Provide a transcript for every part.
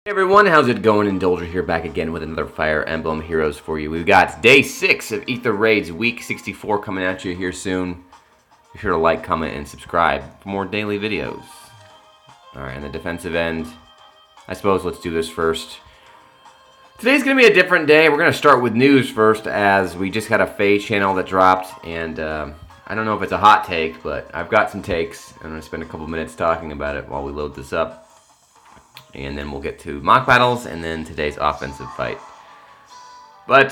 Hey everyone, how's it going? Indulger here, back again with another Fire Emblem Heroes for you. We've got day 6 of Aether Raids, week 64 coming at you here soon. Be sure to like, comment, and subscribe for more daily videos. Alright, on the defensive end, I suppose let's do this first. Today's going to be a different day. We're going to start with news first, as we just got a FEH channel that dropped, and I don't know if it's a hot take, but I've got some takes. I'm going to spend a couple minutes talking about it while we load this up. And then we'll get to mock battles, and then today's offensive fight. But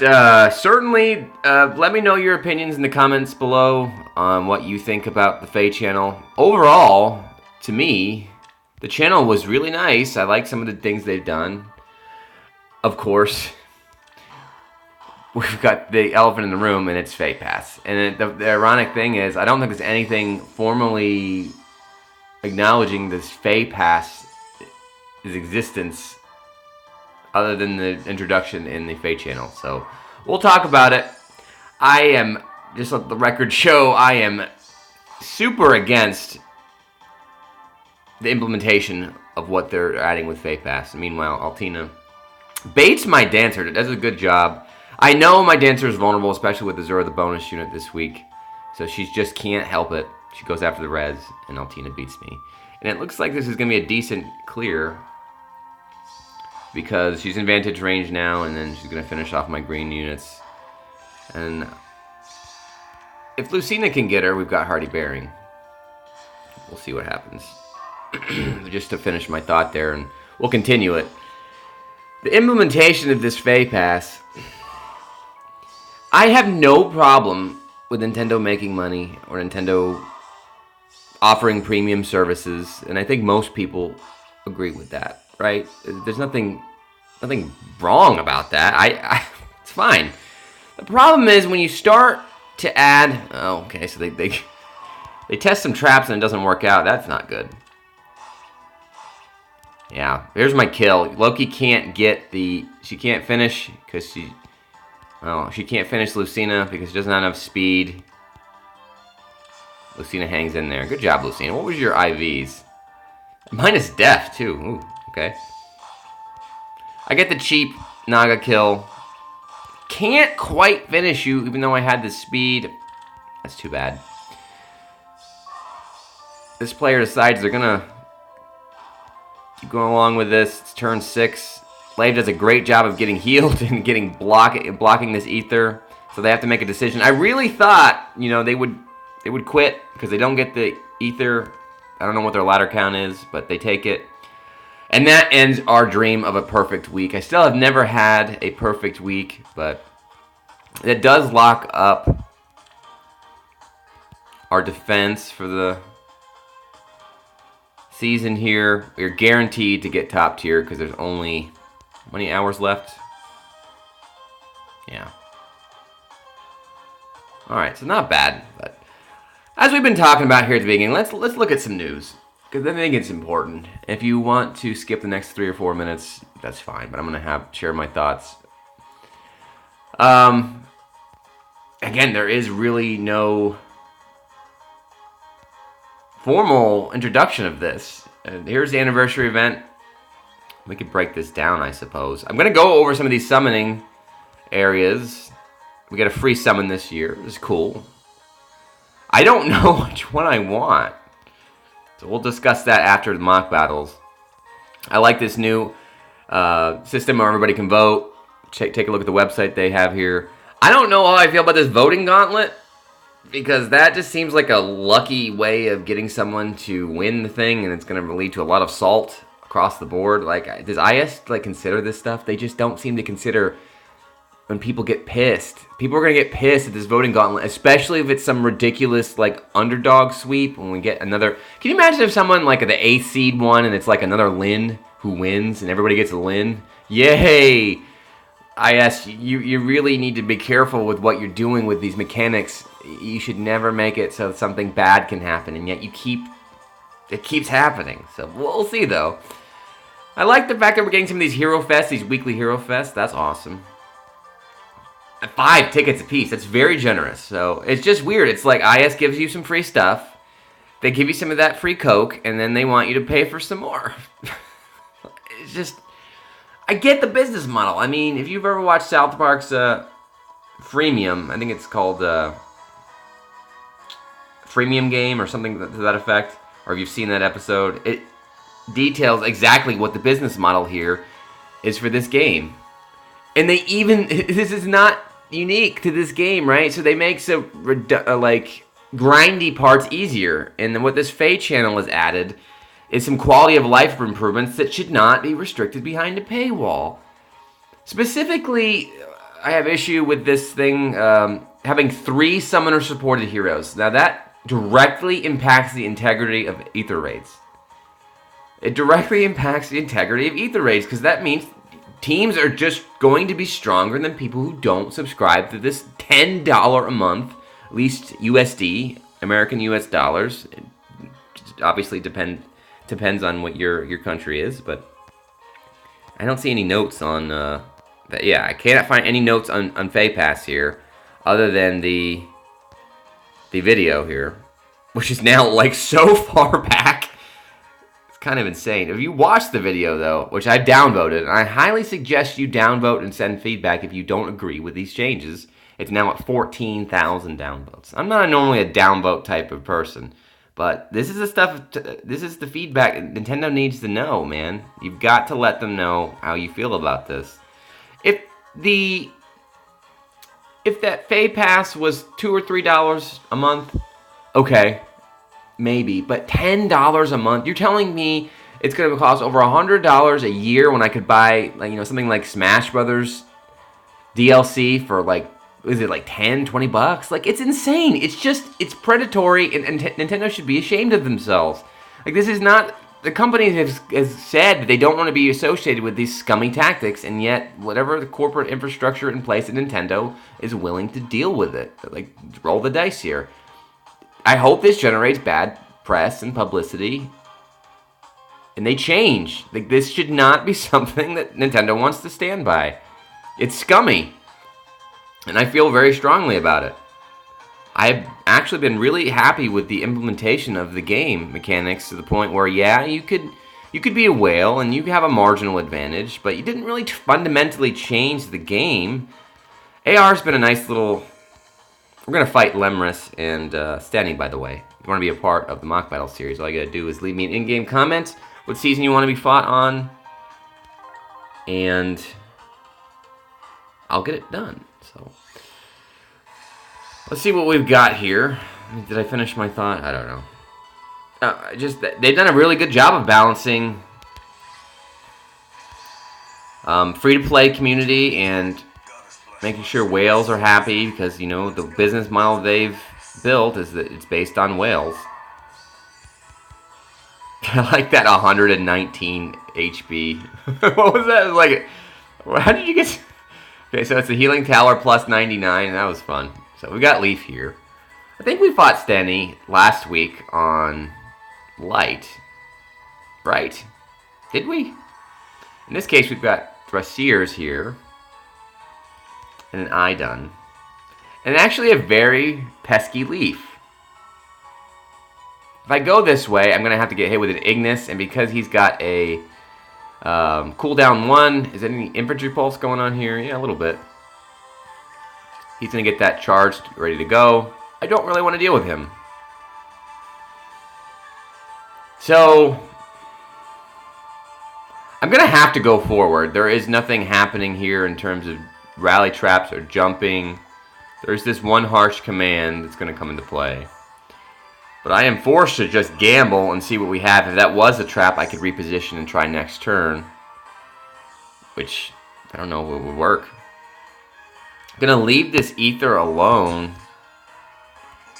certainly, let me know your opinions in the comments below on what you think about the FEH channel. Overall, to me, the channel was really nice. I like some of the things they've done. Of course, we've got the elephant in the room, and it's FEH Pass. And the ironic thing is, I don't think there's anything formally acknowledging this FEH Pass his existence other than the introduction in the FEH channel. So we'll talk about it. I am, just let the record show, I am super against the implementation of what they're adding with FEH Pass. Meanwhile, Altina baits my dancer. Does a good job. I know my dancer is vulnerable, especially with the Zora, the bonus unit this week. So she just can't help it. She goes after the res, and Altina beats me. And it looks like this is going to be a decent clear, because she's in vantage range now, and then she's going to finish off my green units. And if Lucina can get her, we've got Hardy Bearing. We'll see what happens. Just to finish my thought there, and we'll continue it. The implementation of this FEH Pass, I have no problem with Nintendo making money, or Nintendo offering premium services, and I think most people agree with that. Right? There's nothing wrong about that. It's fine. The problem is when you start to add. Oh, okay. So they test some traps and it doesn't work out. That's not good. Yeah. Here's my kill. Loki can't get the. She can't finish because she. Well, she can't finish Lucina because she doesn't have enough speed. Lucina hangs in there. Good job, Lucina. What was your IVs? Mine is death too. Ooh. Okay. I get the cheap Naga kill. Can't quite finish you, even though I had the speed. That's too bad. This player decides they're gonna keep going along with this. It's turn 6. Leif does a great job of getting healed and getting blocking this ether. So they have to make a decision. I really thought, you know, they would quit because they don't get the ether. I don't know what their ladder count is, but they take it. And that ends our dream of a perfect week. I still have never had a perfect week, but it does lock up our defense for the season here. We're guaranteed to get top tier because there's only how many hours left? Yeah. Alright, so not bad, but as we've been talking about here at the beginning, let's look at some news. Because I think it's important. If you want to skip the next 3 or 4 minutes, that's fine. But I'm going to share my thoughts. Again, there is really no formal introduction of this. Here's the anniversary event. We could break this down, I suppose. I'm going to go over some of these summoning areas. We got a free summon this year. This is cool. I don't know which one I want. So we'll discuss that after the mock battles. I like this new system where everybody can vote. Take a look at the website they have here. I don't know how I feel about this voting gauntlet, because that just seems like a lucky way of getting someone to win the thing, and it's going to lead to a lot of salt across the board. Like, does IS consider this stuff? They just don't seem to consider when people get pissed. People are going to get pissed at this voting gauntlet, especially if it's some ridiculous, underdog sweep when we get another. Can you imagine if someone, the 8th seed won and it's, another Lin who wins and everybody gets a Lin? Yay! IS, you really need to be careful with what you're doing with these mechanics. You should never make it so something bad can happen, and yet it keeps happening. So we'll see, though. I like the fact that we're getting some of these Hero Fests, these weekly Hero Fests. That's awesome. 5 tickets apiece. That's very generous. So it's just weird. It's like IS gives you some free stuff. They give you some of that free Coke, and then they want you to pay for some more. It's just I get the business model. I mean, if you've ever watched South Park's Freemium, I think it's called Freemium Game or something to that effect, or if you've seen that episode, it details exactly what the business model here is for this game. And they even, this is not unique to this game, right? So they make some like grindy parts easier. And then what this FEH channel has added is some quality of life improvements that should not be restricted behind a paywall. Specifically, I have issue with this thing having 3 summoner supported heroes. Now that directly impacts the integrity of Aether Raids. It directly impacts the integrity of Aether Raids because that means teams are just going to be stronger than people who don't subscribe to this $10 a month, at least USD, American US dollars. It obviously depends on what your country is, but I don't see any notes on that. Yeah, I cannot find any notes on FEH Pass here other than the video here, which is now like so far back. It's kind of insane. If you watch the video though, which I've downvoted, and I highly suggest you downvote and send feedback if you don't agree with these changes. It's now at 14,000 downvotes. I'm not normally a downvote type of person, but this is the stuff. This is the feedback Nintendo needs to know, man. You've got to let them know how you feel about this. If that FEH Pass was $2 or $3 a month, okay, maybe. But $10 a month, you're telling me it's going to cost over $100 a year when I could buy, like, something like Smash Brothers DLC for like, is it like 10, 20 bucks? Like, it's insane. It's predatory, and Nintendo should be ashamed of themselves. Like, this is not. The company has said that they don't want to be associated with these scummy tactics, and yet whatever the corporate infrastructure in place at Nintendo is willing to deal with it. Like, roll the dice here. I hope this generates bad press and publicity, and they change. Like, this should not be something that Nintendo wants to stand by. It's scummy, and I feel very strongly about it. I've actually been really happy with the implementation of the game mechanics to the point where, yeah, you could be a whale and you have a marginal advantage, but you didn't really fundamentally change the game. AR's been a nice little. We're gonna fight Lemres and staeny, by the way. If you want to be a part of the mock battle series, all you gotta do is leave me an in-game comment what season you want to be fought on, and I'll get it done. So. Let's see what we've got here. Did I finish my thought? I don't know. They've done a really good job of balancing free-to-play community and making sure whales are happy because, the business model they've built is that it's based on whales. I like that 119 HP. What was that? Like, how did you get... Okay, so it's a healing tower plus 99. That was fun. So we got Leif here. I think we fought staeny last week on Light. Right? Did we? In this case, we've got Thrasiers here. And an Idun. And actually a very pesky Leif. If I go this way, I'm going to have to get hit with an Ignis. And because he's got a cooldown 1, is there any infantry pulse going on here? Yeah, a little bit. He's going to get that charged, ready to go. I don't really want to deal with him. So, I'm going to have to go forward. There is nothing happening here in terms of rally traps or jumping. There's this one harsh command that's going to come into play. But I am forced to just gamble and see what we have. If that was a trap, I could reposition and try next turn. Which, I don't know if it would work. I'm going to leave this Aether alone. It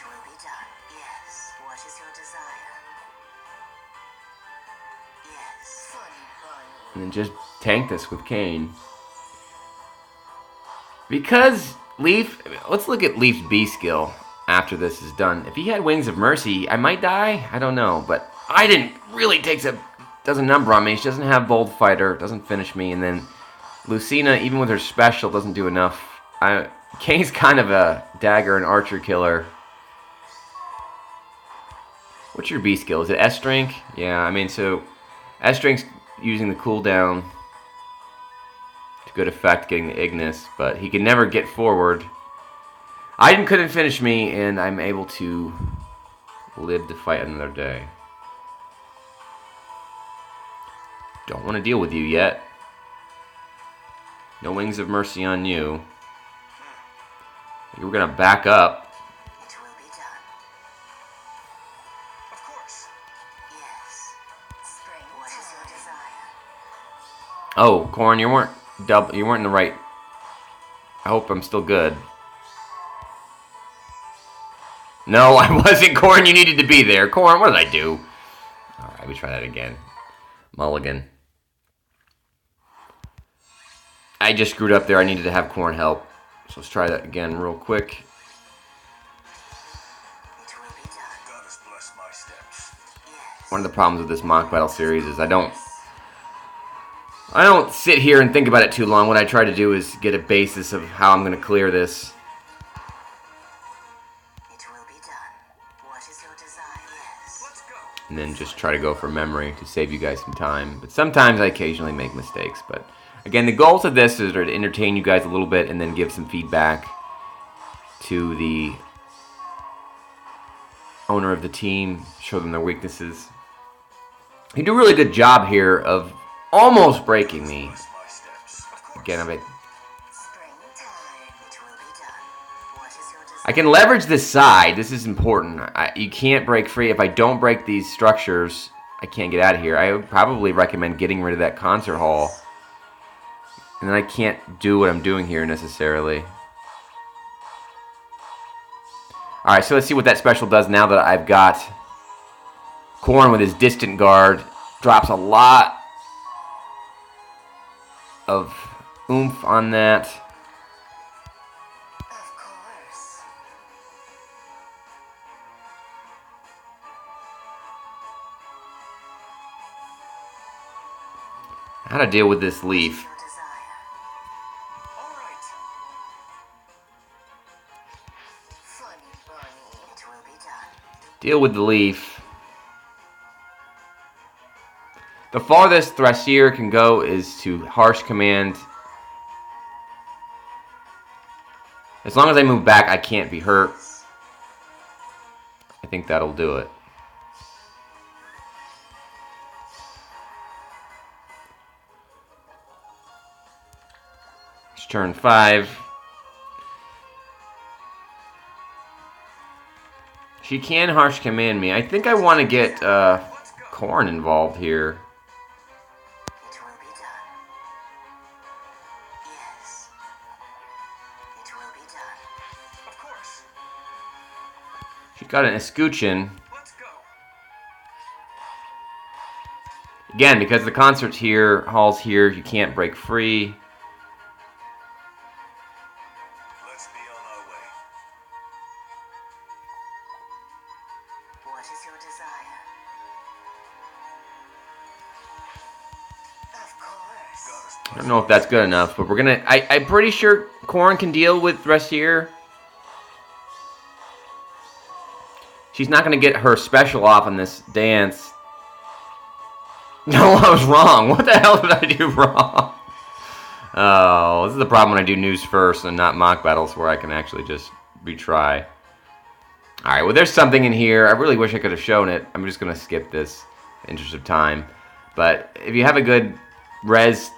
will be done. Yes. What is your desire? Yes. And then just tank this with Kain. Because Leif... Let's look at Leif's B skill after this is done. If he had Wings of Mercy, I might die. I don't know. But Iden really does a number on me. She doesn't have Bold Fighter. Doesn't finish me. And then Lucina, even with her special, doesn't do enough. Kane's kind of a dagger and archer killer. What's your B skill? Is it S strength? Yeah, I mean, so S strength's using the cooldown. to good effect getting the Ignis, but he can never get forward. Iden couldn't finish me, and I'm able to live to fight another day. Don't want to deal with you yet. No wings of mercy on you. We're gonna back up. It will be done. Of course. Yes. Spring. What is your desire? Oh, Corn, you weren't in the right. I hope I'm still good. No, I wasn't, Corn. You needed to be there. Corn, what did I do? Alright, we try that again. Mulligan. I just screwed up there. I needed to have Corn help. So let's try that again real quick. It will be done. God has blessed my steps. Yes. One of the problems with this mock battle series is I don't sit here and think about it too long. What I try to do is get a basis of how I'm going to clear this. It will be done. What is your desire? Yes. Let's go. And then just try to go for memory to save you guys some time. But sometimes I occasionally make mistakes. But again, the goals of this is to entertain you guys a little bit and then give some feedback to the owner of the team, show them their weaknesses. You do a really good job here of almost breaking me. Again, Springtime. It will be done. What is your desire? I can leverage this side. This is important. You can't break free. If I don't break these structures, I can't get out of here. I would probably recommend getting rid of that concert hall. And then I can't do what I'm doing here necessarily. Alright, so let's see what that special does now that I've got Corn with his distant guard. Drops a lot of oomph on that. Of course. How to deal with this Leif. Your desire. All right. Funny bunny. It will be done. Deal with the Leif. The farthest Thrasier can go is to Harsh Command. As long as I move back, I can't be hurt. I think that'll do it. It's turn 5. She can Harsh Command me. I think I want to get Corn involved here. It will be done. Yes. It will be done. Of course. She's got an escutcheon. Let's go. Again, because the concert's here, hall's here, you can't break free. Let's be on our way. What is your desire? Of course. I don't know if that's good enough, but we're gonna. I'm pretty sure Corn can deal with Thrasier. She's not gonna get her special off on this dance. No, I was wrong. What the hell did I do wrong? Oh, this is the problem when I do news first and not mock battles where I can actually just retry. Alright, well there's something in here. I really wish I could have shown it. I'm just gonna skip this in the interest of time. But if you have a good res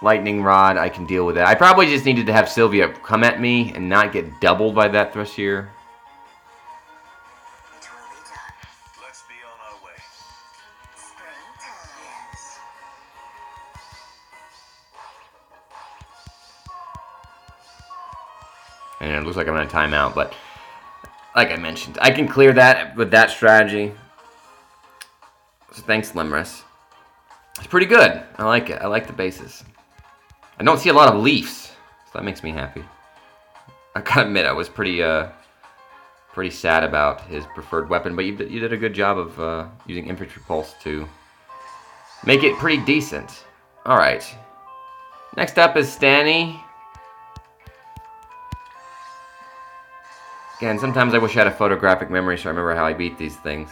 lightning rod, I can deal with it. I probably just needed to have Sylvia come at me and not get doubled by that Thrasier. It will be done. Let's be on our way. Springtime. Yes. And it looks like I'm in a timeout, but like I mentioned, I can clear that with that strategy. So thanks, Lemres. It's pretty good. I like it. I like the bases. I don't see a lot of Leifs, so that makes me happy. I gotta admit, I was pretty sad about his preferred weapon, but you did a good job of using Infantry Pulse to make it pretty decent. Alright. Next up is Staeny. Again, sometimes I wish I had a photographic memory so I remember how I beat these things.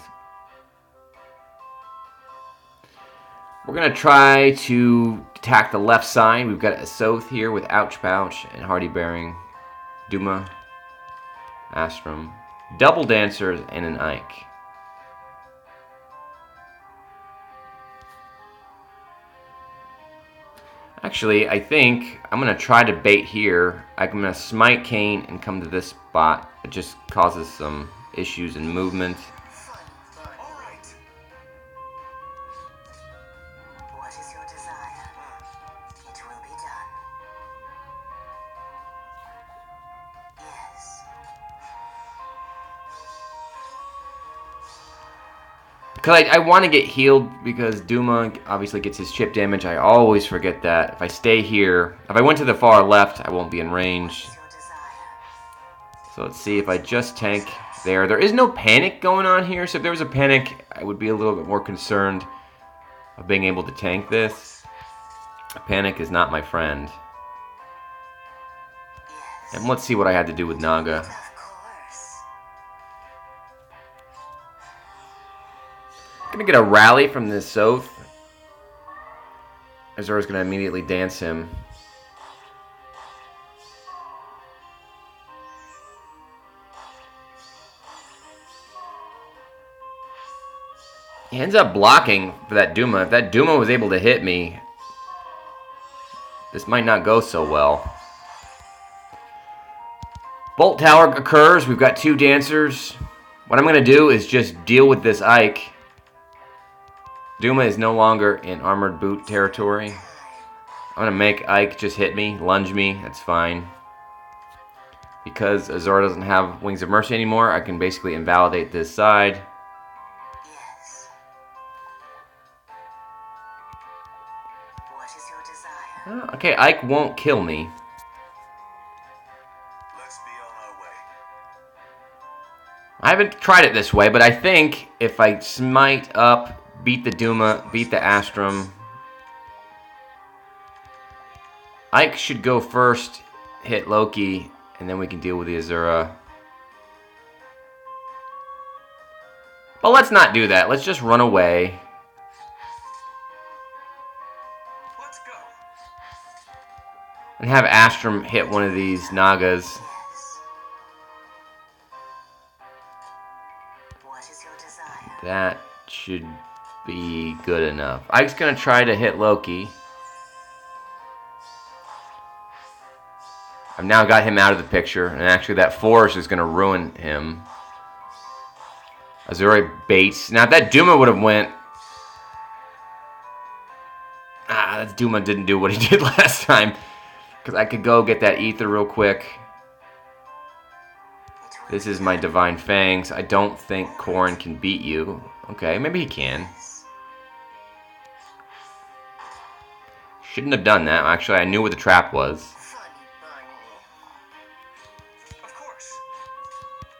We're going to try to attack the left side. We've got a Soth here with Ouch Pouch and Hardy Bearing, Duma, Astrum, Double Dancers, and an Ike. Actually, I think I'm going to try to bait here. I'm going to smite Kane and come to this spot. It just causes some issues in movement. What is your desire? It will be done. Yes. Because I want to get healed because Duma obviously gets his chip damage. I always forget that. If I stay here, if I went to the far left, I won't be in range. Your desire. So let's see if I just tank there. There is no panic going on here, so if there was a panic, I would be a little bit more concerned of being able to tank this. A panic is not my friend. Yes. And let's see what I had to do with Naga. Of course. Gonna get a rally from this Soth. Azura's gonna immediately dance him. He ends up blocking for that Duma. If that Duma was able to hit me, this might not go so well. Bolt Tower occurs. We've got 2 dancers. What I'm going to do is just deal with this Ike. Duma is no longer in armored boot territory. I'm going to make Ike just hit me, lunge me. That's fine. Because Azura doesn't have Wings of Mercy anymore, I can basically invalidate this side. Yes. What is your desire? Okay, Ike won't kill me. Let's be on our way. I haven't tried it this way, but I think if I smite up, beat the Duma, beat the Astrum, Ike should go first, hit Loki, and then we can deal with the Azura. But let's not do that. Let's just run away. Let's go. And have Astrum hit one of these Nagas. Yes. What is your desire? That should be good enough. Ike's going to try to hit Loki. I've now got him out of the picture, and actually that force is going to ruin him. Azura baits. Now if that Duma would have went... that Duma didn't do what he did last time. Because I could go get that Aether real quick. This is my Divine Fangs. I don't think Kuraginn can beat you. Okay, maybe he can. Shouldn't have done that. Actually, I knew what the trap was. Of course.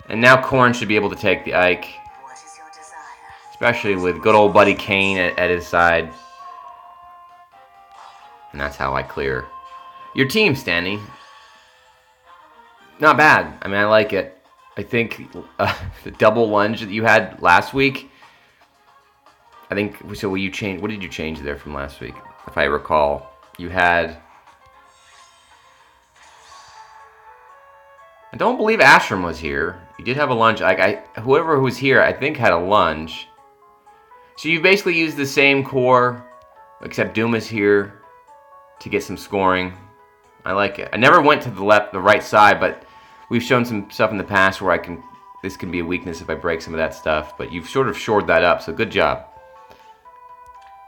And now Kuraginn should be able to take the Ike. What is your desire? Especially with good old buddy Kane at his side. And that's how I clear. Your team, Staeny. Not bad. I mean, I like it. I think the double lunge that you had last week. I think, so will you change, what did you change there from last week? If I recall, you had... I don't believe Astrum was here. You did have a lunge. Whoever was here, I think, had a lunge. So you basically used the same core, except Duma's here to get some scoring. I like it. I never went to the right side, but we've shown some stuff in the past where this can be a weakness if I break some of that stuff. But you've sort of shored that up, so good job.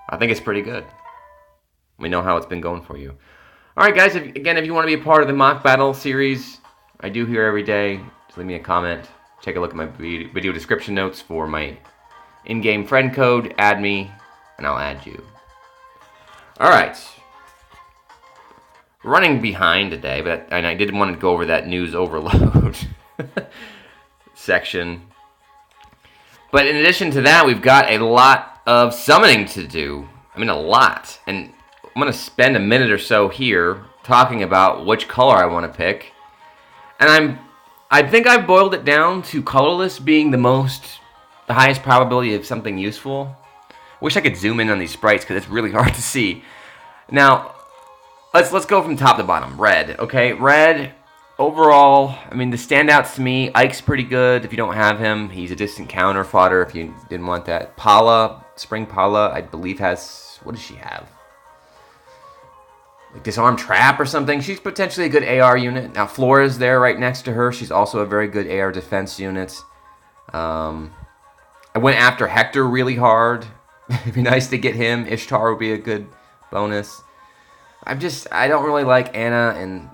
I think it's pretty good. We know how it's been going for you. Alright guys, if you want to be a part of the mock battle series, I do here every day. Just leave me a comment. Take a look at my video description notes for my in-game friend code. Add me, and I'll add you. Alright. Running behind today, and I didn't want to go over that news overload section. But in addition to that, we've got a lot of summoning to do. I mean, a lot. And I'm going to spend a minute or so here talking about which color I want to pick. And I think I've boiled it down to colorless being the highest probability of something useful. Wish I could zoom in on these sprites because it's really hard to see. Now, let's go from top to bottom. Red, okay? Red, overall, I mean, the standouts to me, Ike's pretty good. If you don't have him, he's a distant counter fodder if you didn't want that. Paula, Spring Paula, I believe has, what does she have? Like Disarm Trap or something. She's potentially a good AR unit. Now, Flora's there right next to her. She's also a very good AR defense unit. I went after Hector really hard. It'd be nice to get him. Ishtar would be a good bonus. I don't really like Anna and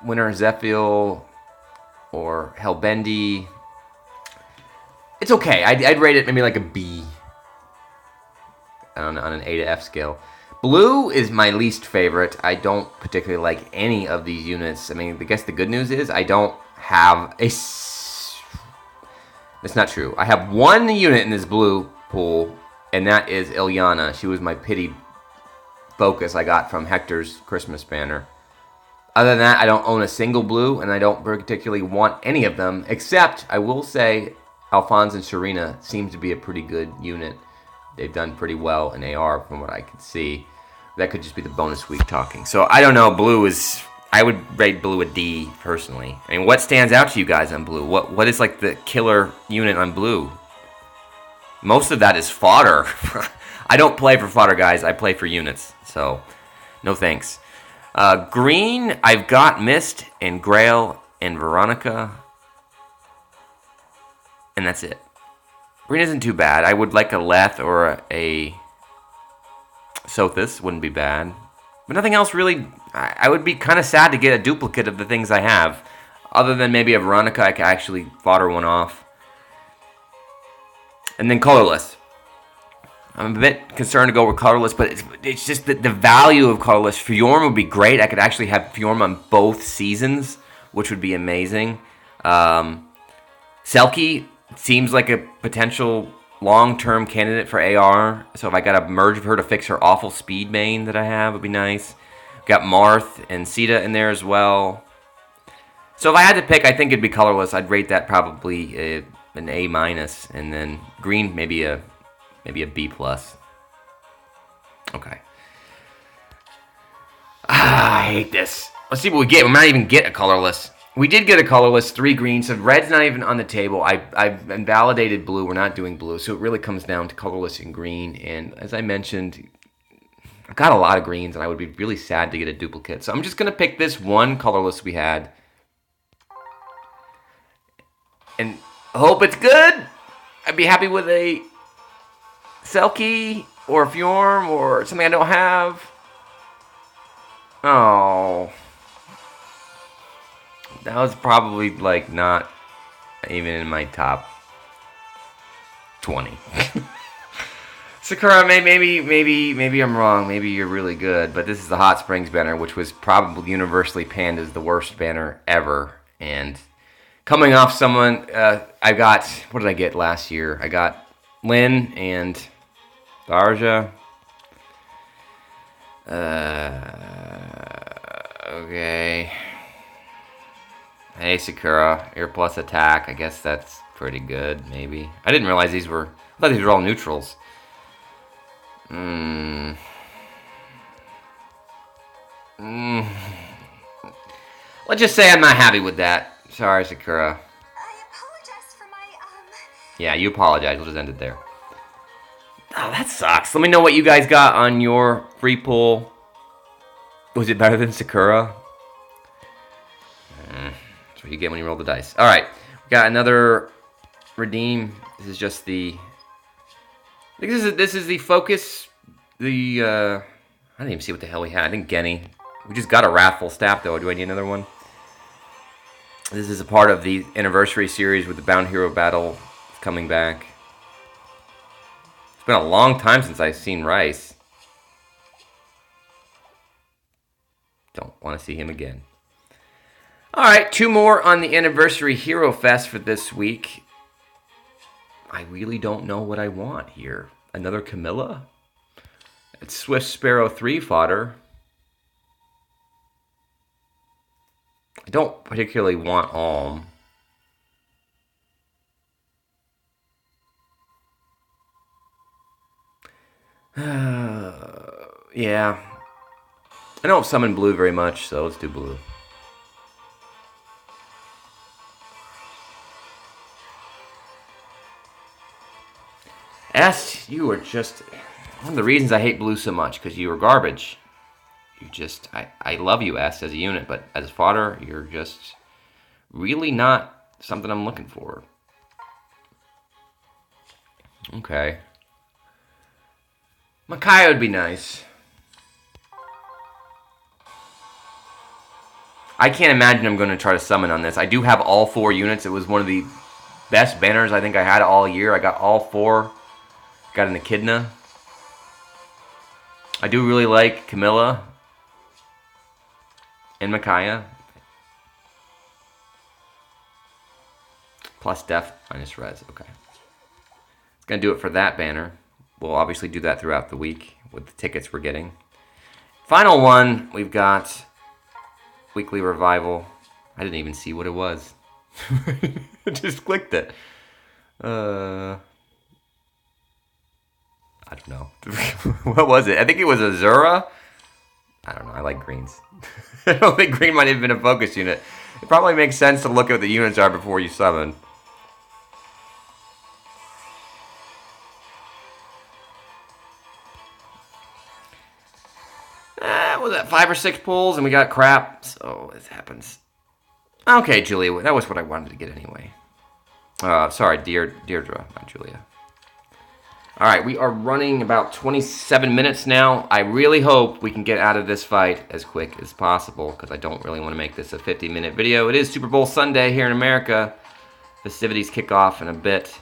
Winter Zephyl or Hellbendy. It's okay. I'd rate it maybe like a B on an A to F scale. Blue is my least favorite. I don't particularly like any of these units. I mean, I guess the good news is I don't have a... It's not true. I have one unit in this blue pool, and that is Ilyana. She was my pity focus I got from Hector's Christmas banner. Other than that, I don't own a single blue, and I don't particularly want any of them, except I will say Alphonse and Sharina seem to be a pretty good unit. They've done pretty well in AR from what I can see. That could just be the bonus week talking. So I don't know. Blue is... I would rate blue a D, personally. I mean, what stands out to you guys on blue? What is like the killer unit on blue? Most of that is fodder. I don't play for fodder, guys. I play for units. So, no thanks. Green, I've got Mist and Grail and Veronica. And that's it. Green isn't too bad. I would like a Leth or a Sothis. Wouldn't be bad. But nothing else really. I would be kind of sad to get a duplicate of the things I have. Other than maybe a Veronica, I could actually fodder one off. And then colorless. I'm a bit concerned to go with colorless, but it's just that the value of colorless. Fjorm would be great. I could actually have Fjorm on both seasons, which would be amazing. Selkie seems like a potential long-term candidate for AR. So if I got a merge of her to fix her awful speed main that I have, would be nice. Got Marth and Sita in there as well. So if I had to pick, I think it'd be colorless. I'd rate that probably an A-, and then green maybe a B+. Okay. I hate this. Let's see what we get. We might even get a colorless. We did get a colorless, 3 green, so red's not even on the table. I've invalidated blue. We're not doing blue, so it really comes down to colorless and green. And as I mentioned, I got a lot of greens, and I would be really sad to get a duplicate. So I'm just going to pick this one colorless we had. And hope it's good. I'd be happy with a Selkie or a Fjorm or something I don't have. Oh. That was probably like not even in my top 20. Sakura, maybe I'm wrong. Maybe you're really good, but this is the Hot Springs banner, which was probably universally panned as the worst banner ever. And coming off someone, I got, what did I get last year? I got Lynn and Darja. Okay. Hey, Sakura, your plus attack. I guess that's pretty good, maybe. I didn't realize I thought these were all neutrals. Let's just say I'm not happy with that. Sorry, Sakura. I apologize for my, Yeah, you apologize. We'll just end it there. Oh, that sucks. Let me know what you guys got on your free pull. Was it better than Sakura? That's what you get when you roll the dice. All right, we got another redeem. This is just the. I think this is the focus. The I didn't even see what the hell we had. I think Genny. We just got a Wrathful Staff though. Do I need another one? This is a part of the anniversary series with the Bound Hero Battle coming back. It's been a long time since I've seen Rice. Don't want to see him again. Alright, 2 more on the Anniversary Hero Fest for this week. I really don't know what I want here. Another Camilla? It's Swift Sparrow 3 fodder. I don't particularly want Alm. Yeah. I don't summon blue very much, so let's do blue. S, you are just one of the reasons I hate blue so much, because you are garbage. You just, I love you, S, as a unit, but as fodder, you're just really not something I'm looking for. Okay. Micaiah would be nice. I can't imagine I'm going to try to summon on this. I do have all 4 units. It was one of the best banners I think I had all year. I got all 4. Got an Echidna. I do really like Camilla and Micaiah. Plus def minus res. Okay. It's going to do it for that banner. We'll obviously do that throughout the week with the tickets we're getting. Final one, we've got Weekly Revival. I didn't even see what it was. I just clicked it. I don't know. What was it? I think it was Azura. I don't know. I like greens. I don't think green might have been a focus unit. It probably makes sense to look at what the units are before you summon. Was that 5 or 6 pulls and we got crap? So it happens. Okay, Julia. That was what I wanted to get anyway. Sorry, Deirdre, not Julia. Alright, we are running about 27 minutes now. I really hope we can get out of this fight as quick as possible, because I don't really want to make this a 50-minute video. It is Super Bowl Sunday here in America. Festivities kick off in a bit.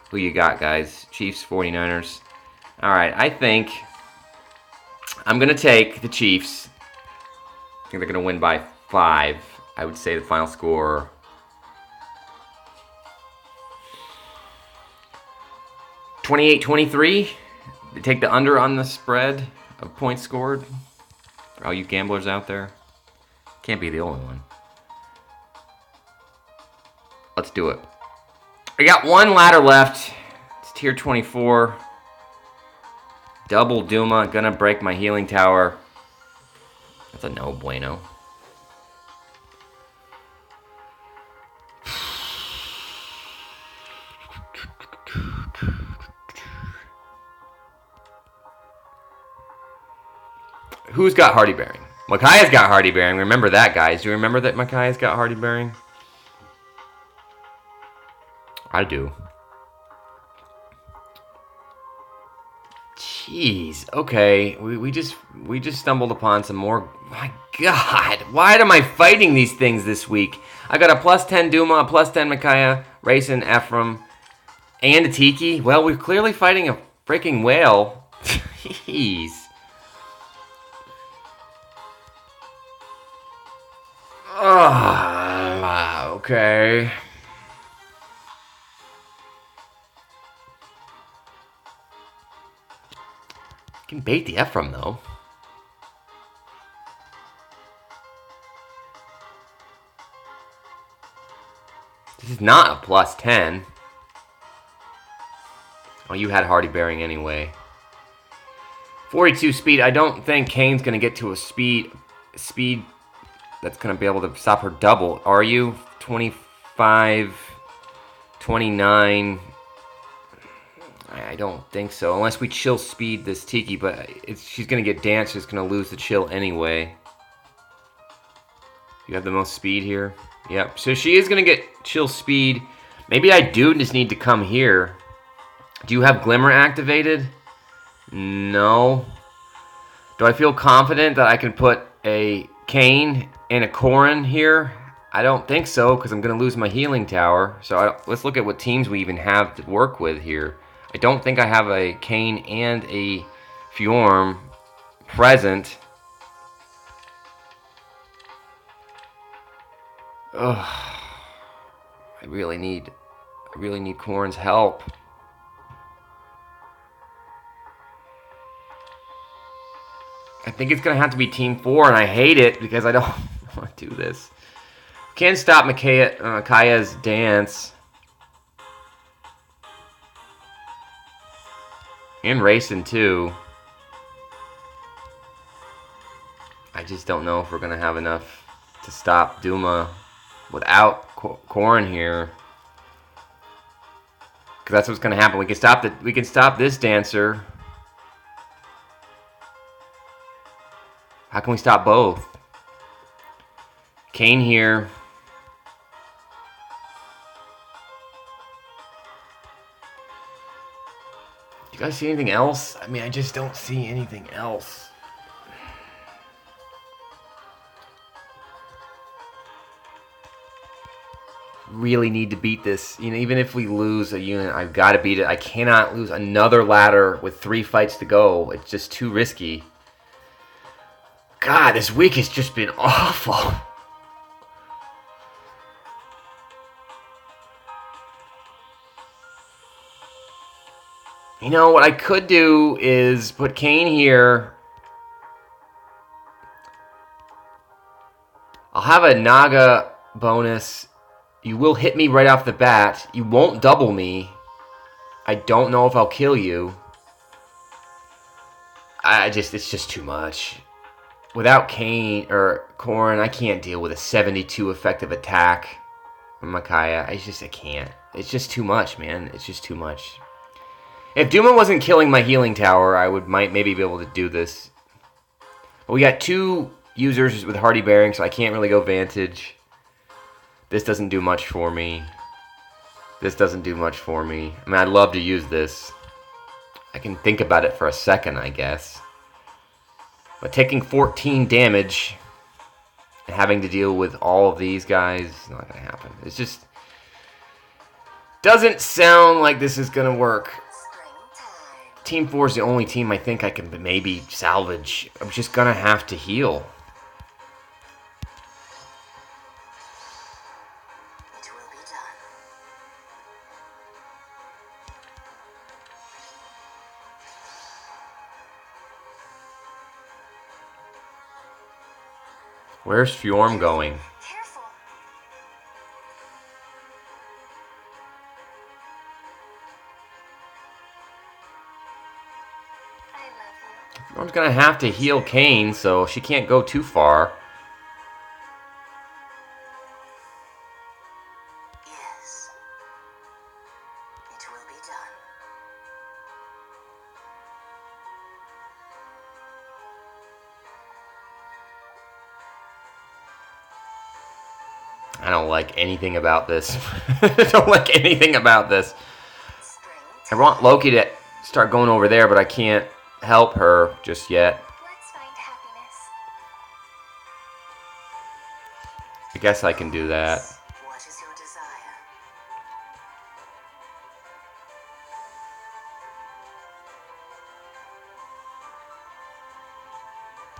Who you got, guys? Chiefs, 49ers. Alright, I think I'm going to take the Chiefs. I think they're going to win by 5. I would say the final score... 28-23. They take the under on the spread of points scored. For all you gamblers out there. Can't be the only one. Let's do it. I got one ladder left. It's tier 24. Double Duma. Gonna break my healing tower. That's a no bueno. Who's got Hardy Bearing? Micaiah's got Hardy Bearing. Remember that, guys. Do you remember that Micaiah's got Hardy Bearing? I do. Jeez. Okay. We just stumbled upon some more. My God. Why am I fighting these things this week? I got a plus 10 Duma, a plus 10 Micaiah, Rayson, Ephraim, and a Tiki. Well, we're clearly fighting a freaking whale. Jeez. Okay. Can bait the Ephraim though. This is not a plus 10. Oh, you had Hardy Bearing anyway. 42 speed. I don't think Kane's gonna get to a speed that's going to be able to stop her double. Are you? 25, 29. I don't think so. Unless we chill speed this Tiki, but she's going to get danced. She's going to lose the chill anyway. You have the most speed here? Yep. So she is going to get chill speed. Maybe I do just need to come here. Do you have Glimmer activated? No. Do I feel confident that I can put a Kane and a Corrin here? I don't think so, because I'm going to lose my healing tower. So let's look at what teams we even have to work with here. I don't think I have a Kane and a Fjorm present. Ugh. I really need Corrin's help. I think it's going to have to be Team 4, and I hate it because I don't want to do this. Can't stop Micaiah's dance. And racing too. I just don't know if we're gonna have enough to stop Duma without Corrin here. Because that's what's gonna happen. We can stop this dancer. How can we stop both? Kayn here. Do you guys see anything else? I mean, I just don't see anything else. Really need to beat this. You know, even if we lose a unit, I've got to beat it. I cannot lose another ladder with 3 fights to go. It's just too risky. God, this week has just been awful. You know, what I could do is put Kayn here. I'll have a Naga bonus. You will hit me right off the bat. You won't double me. I don't know if I'll kill you. It's just too much. Without Kayn or Corrin, I can't deal with a 72 effective attack from Micaiah. I can't. It's just too much, man. It's just too much. If Duma wasn't killing my healing tower, I might maybe be able to do this. But we got 2 users with Hardy Bearing, so I can't really go Vantage. This doesn't do much for me. This doesn't do much for me. I mean, I'd love to use this. I can think about it for a second, I guess. But taking 14 damage and having to deal with all of these guys is not going to happen. It's just doesn't sound like this is going to work. Team 4 is the only team I think I can maybe salvage. I'm just going to have to heal. It will be done. Where's Fjorm going? Careful. I love you. Fjorm's going to have to heal Kayn, so she can't go too far. Yes. It will be done. I don't like anything about this. I don't like anything about this. I want Loki to start going over there, but I can't help her just yet. Let's find happiness. I guess I can do that. What is your desire?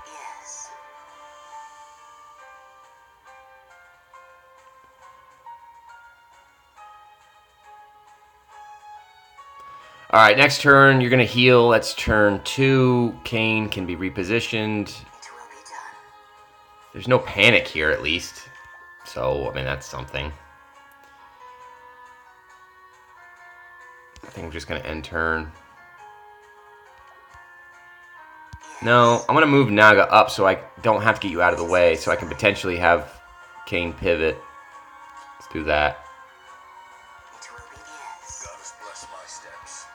Yes. Alright, next turn, you're going to heal. That's turn 2. Kayn can be repositioned. It will be done. There's no panic here, at least. So, I mean, that's something. I think I'm just going to end turn. No, I'm going to move Naga up so I don't have to get you out of the way, so I can potentially have Kayn pivot. Let's do that. It will be yes. Goddess bless my steps.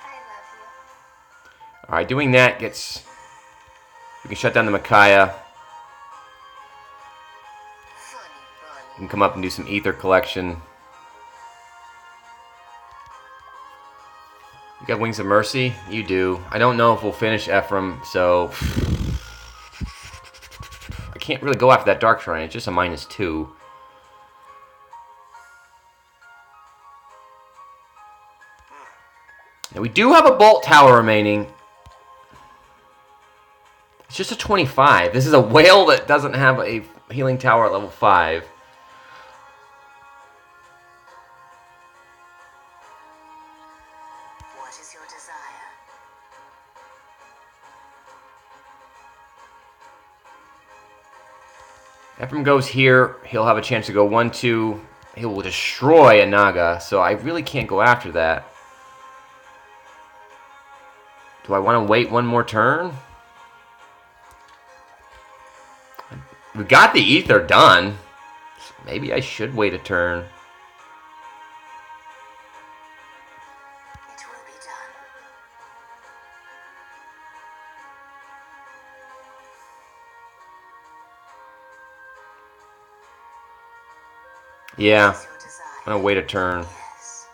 I love you. Alright, doing that gets... We can shut down the Micaiah. Funny bunny. We can come up and do some Aether collection. You got Wings of Mercy? You do. I don't know if we'll finish Ephraim, so... I can't really go after that Dark Shrine. It's just a -2. Now, we do have a Bolt Tower remaining. It's just a 25. This is a whale that doesn't have a healing tower at level 5. What is your desire? Ephraim goes here. He'll have a chance to go 1-2. he will destroy a Naga, so I really can't go after that. Do I want to wait one more turn? We got the Aether done. So maybe I should wait a turn. It will be done. Yeah, What is your desire? I'm gonna wait a turn Yes.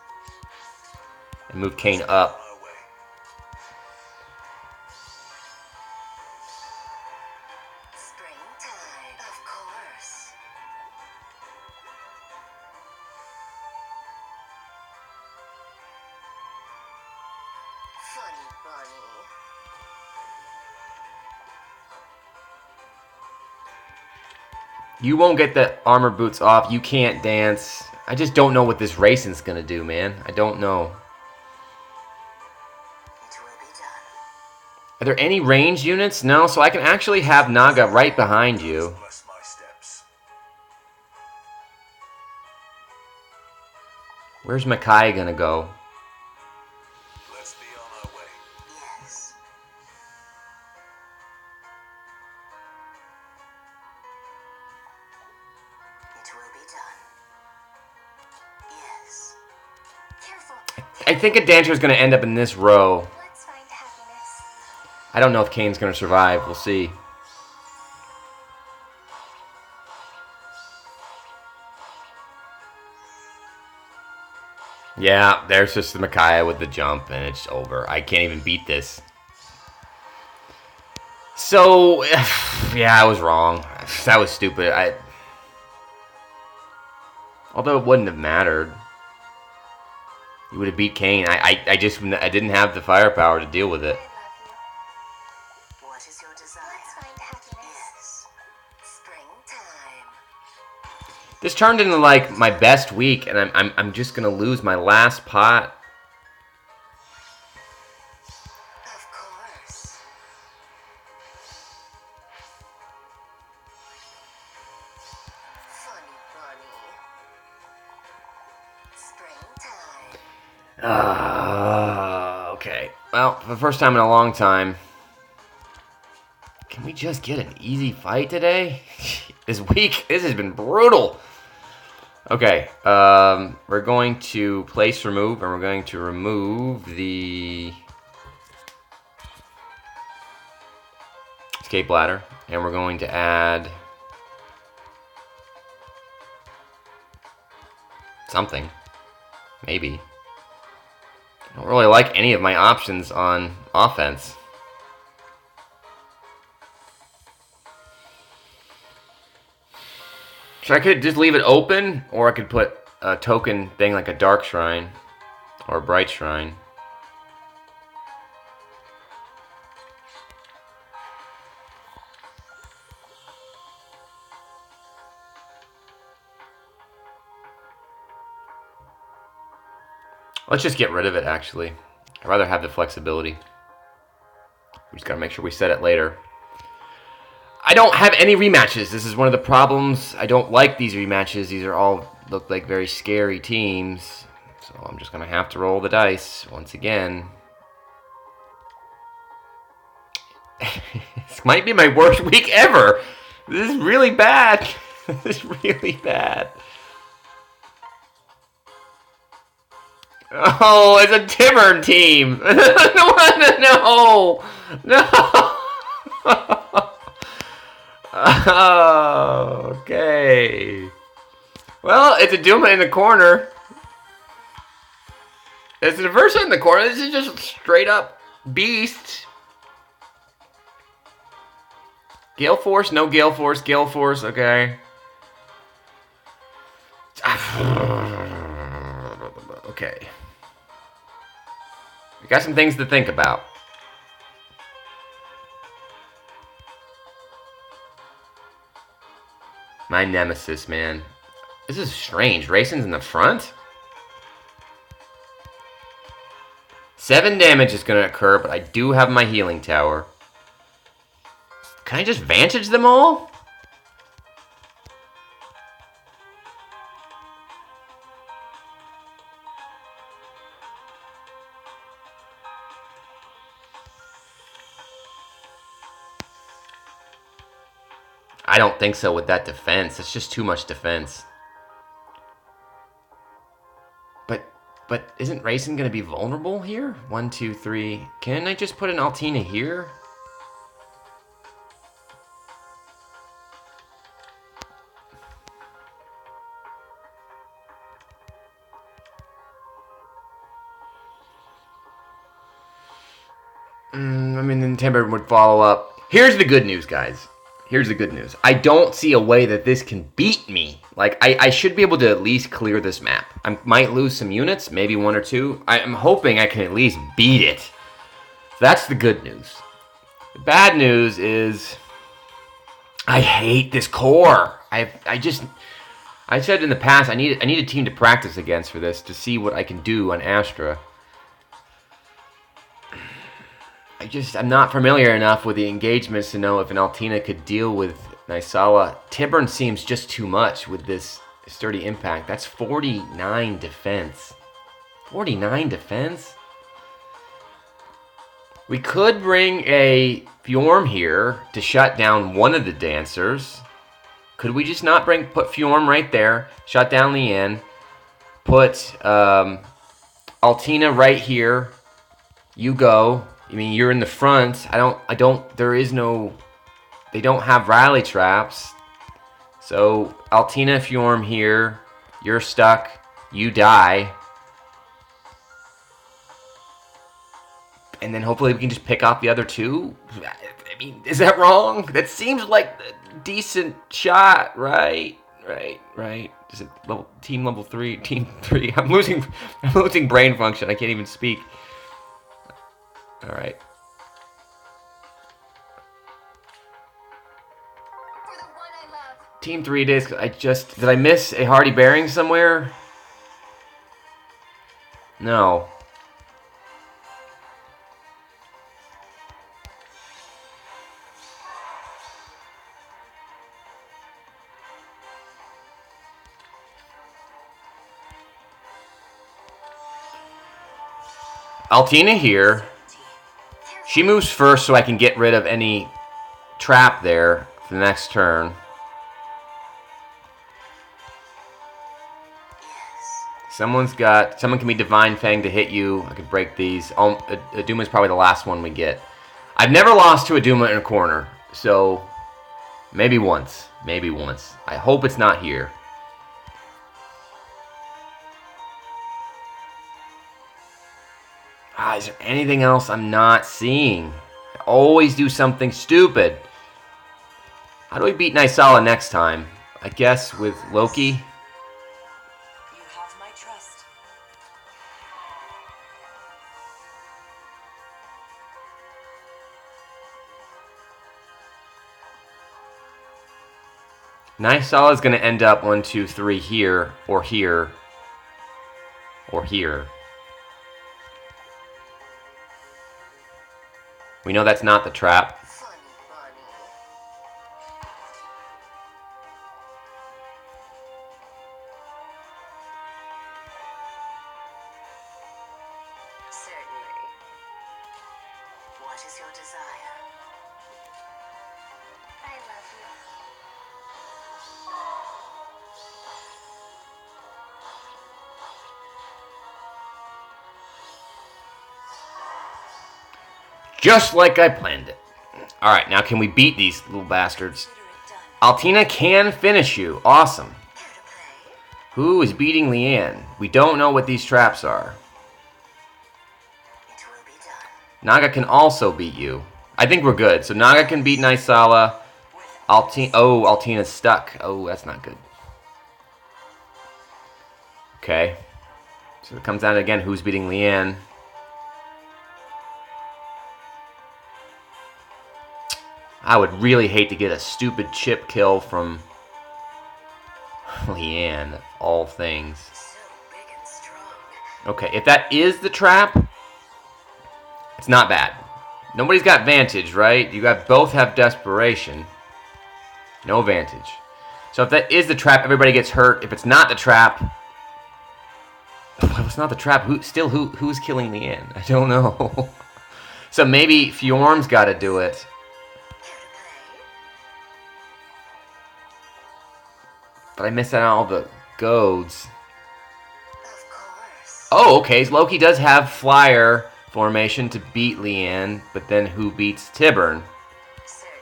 and move Kane up. On our way. Springtime, of course. Funny bunny. You won't get the armor boots off. You can't dance. I just don't know what this racing's gonna do, man. I don't know. It will be done. Are there any ranged units? No, so I can actually have Naga right behind you. Bless my steps. Where's Makai gonna go? Let's be on our way. Yes. It will be done. Yes. Careful. I think a Dancer's gonna end up in this row. Let's find happiness. I don't know if Kane's gonna survive. We'll see. Yeah, there's just the Micaiah with the jump, and it's over. I can't even beat this. So, yeah, I was wrong. That was stupid. Although it wouldn't have mattered. You would have beat Kane. I didn't have the firepower to deal with it. I love you. What is your desire? Let's find happiness. Yes. Springtime. This turned into like my best week, and I'm just gonna lose my last pot. Of course. Funny bunny. Springtime. Okay. Well, for the first time in a long time, can we just get an easy fight today? This week, this has been brutal. Okay, we're going to place remove, and we're going to remove the escape ladder, and we're going to add something, maybe. I don't really like any of my options on offense. So I could just leave it open, or I could put a token thing like a dark shrine or a bright shrine. Let's just get rid of it, actually. I'd rather have the flexibility. We just gotta make sure we set it later. I don't have any rematches. This is one of the problems. I don't like these rematches. These are all look like very scary teams. So I'm just gonna have to roll the dice once again. This might be my worst week ever. This is really bad. This is really bad. Oh, it's a Timber team. No. Oh, okay. Well, it's a Duma in the corner. It's an Versa in the corner. This is just straight up beast. Gale Force, no Gale Force, Gale Force, okay. Okay. We got some things to think about. My nemesis, man. This is strange. Racing's in the front? 7 damage is going to occur, but I do have my healing tower. Can I just Vantage them all? I don't think so with that defense. It's just too much defense. But isn't Racing going to be vulnerable here? 1, 2, 3. Can I just put an Altina here? I mean, then Timber would follow up. Here's the good news, guys. Here's the good news. I don't see a way that this can beat me. Like, I should be able to at least clear this map. I might lose some units, maybe 1 or 2. I'm hoping I can at least beat it. That's the good news. The bad news is I hate this core. I said in the past I need a team to practice against for this to see what I can do on Astra. I'm not familiar enough with the engagements to know if an Altina could deal with Nysala. Tibern seems just too much with this sturdy impact. That's 49 defense. 49 defense? We could bring a Fjorm here to shut down one of the dancers. Could we just not put Fjorm right there, shut down Leanne, put Altina right here. You go. I mean, you're in the front. They don't have rally traps. So, Altina, Fjorm here. You're stuck. You die. And then hopefully we can just pick off the other 2. I mean, is that wrong? That seems like a decent shot, right? Right. Is it team level 3? Team 3. I'm losing brain function. I can't even speak. All right. For the one I love. Team 3 days. Did I miss a Hardy Bearing somewhere? No. Altina here. She moves first so I can get rid of any trap there for the next turn. Someone can be Divine Fang to hit you. I could break these. Aduma's probably the last one we get. I've never lost to Aduma in a corner, so maybe once. Maybe once. I hope it's not here. Is there anything else I'm not seeing? I always do something stupid. How do we beat Nysala next time? I guess with Loki. You have my trust. Nysala is going to end up 1, 2, 3 here, or here, or here. We know that's not the trap. Funny bunny. Certainly. What is your desire? I love you. Just like I planned it. Alright, now can we beat these little bastards? Altina can finish you. Awesome. Care to play? Who is beating Leanne? We don't know what these traps are. It will be done. Naga can also beat you. I think we're good. So Naga can beat Nysala. Altina's stuck. Oh, that's not good. Okay. So it comes down to, again, who's beating Leanne. I would really hate to get a stupid chip kill from Leanne, of all things. So big and strong. Okay, if that is the trap, it's not bad. Nobody's got Vantage, right? You both have Desperation. No Vantage. So if that is the trap, everybody gets hurt. If it's not the trap... If it's not the trap, who's killing Leanne? I don't know. So maybe Fjorm's got to do it. Care to play? But I missed out on all the goads. Of course. Oh, okay. So Loki does have flyer formation to beat Leanne, but then who beats Tibern? Certainly.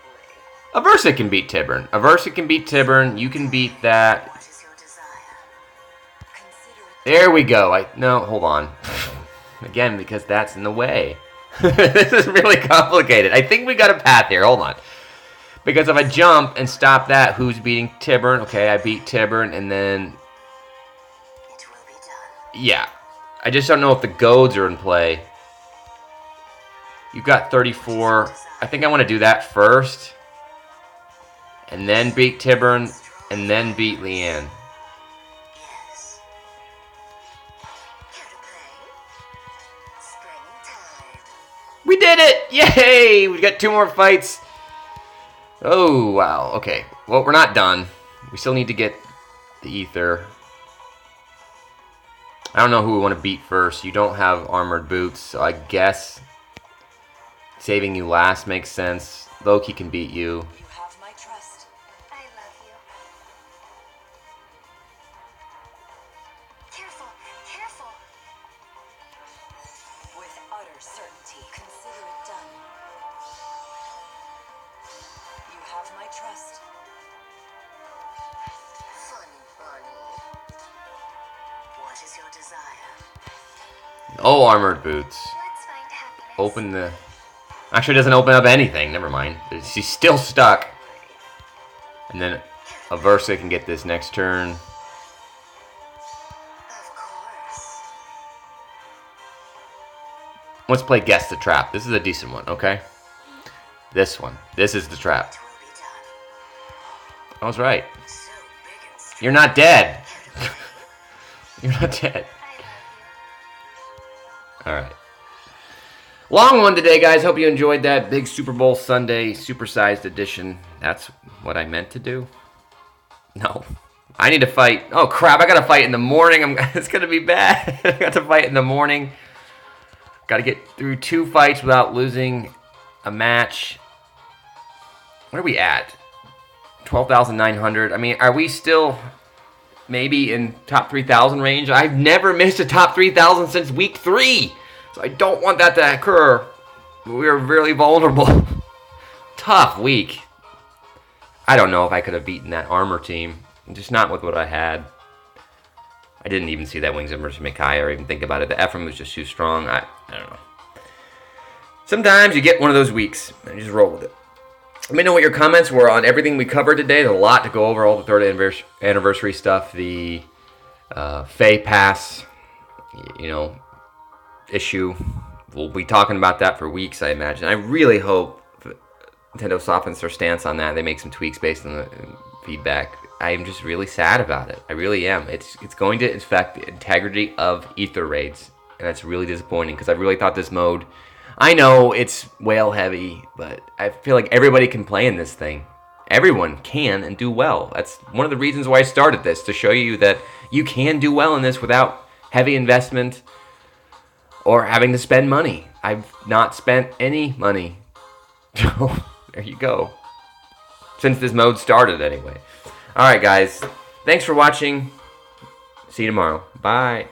Aversa can beat Tibern. Aversa can beat Tibern. You can beat that. What is your desire? Consider it. There we go. No, hold on. Again, because that's in the way. This is really complicated. I think we got a path here. Hold on. Because if I jump and stop that, who's beating Tibern? Okay, I beat Tibern, and then... It will be done. Yeah. I just don't know if the goads are in play. You've got 34. I think I want to do that first. And then beat Tibern, and then beat Leanne. Yes. Care to play? Springtime. We did it! Yay! We got 2 more fights. Oh, wow. Okay. Well, we're not done. We still need to get the Aether. I don't know who we want to beat first. You don't have armored boots, so I guess saving you last makes sense. Loki can beat you. You have my trust. I love you. Careful, careful. With utter certainty, consider it done. You have my trust. Fun, Bonnie. What is your desire? Oh, armored boots. Let's find happiness. Open the... Actually, it doesn't open up anything. Never mind. She's still stuck. And then Aversa can get this next turn. Of course. Let's play Guess the Trap. This is a decent one, okay? This one. This is the trap. It will be done. I was right. So big and strong. You're not dead. You're not dead. I love you. Alright. Long one today, guys. Hope you enjoyed that big Super Bowl Sunday supersized edition. That's what I meant to do? No. I need to fight. Oh, crap. I got to fight in the morning. It's going to be bad. I got to fight in the morning. Got to get through 2 fights without losing a match. What are we at? 12,900. I mean, are we still maybe in top 3,000 range? I've never missed a top 3,000 since week 3. So I don't want that to occur. We are really vulnerable. Tough week. I don't know if I could have beaten that armor team. Just not with what I had. I didn't even see that Wings of Mercy Micaiah or even think about it. The Ephraim was just too strong. I don't know. Sometimes you get one of those weeks and you just roll with it. Let me know what your comments were on everything we covered today. There's a lot to go over. All the 3rd anniversary stuff. The Fae Pass, issue. We'll be talking about that for weeks, I imagine. I really hope Nintendo softens their stance on that. They make some tweaks based on the feedback. I'm just really sad about it. I really am. It's going to affect the integrity of Aether Raids, and that's really disappointing because I really thought this mode... I know it's whale heavy, but I feel like everybody can play in this thing. Everyone can and do well. That's one of the reasons why I started this, to show you that you can do well in this without heavy investment or having to spend money. I've not spent any money. So, there you go. Since this mode started, anyway. Alright, guys. Thanks for watching. See you tomorrow. Bye.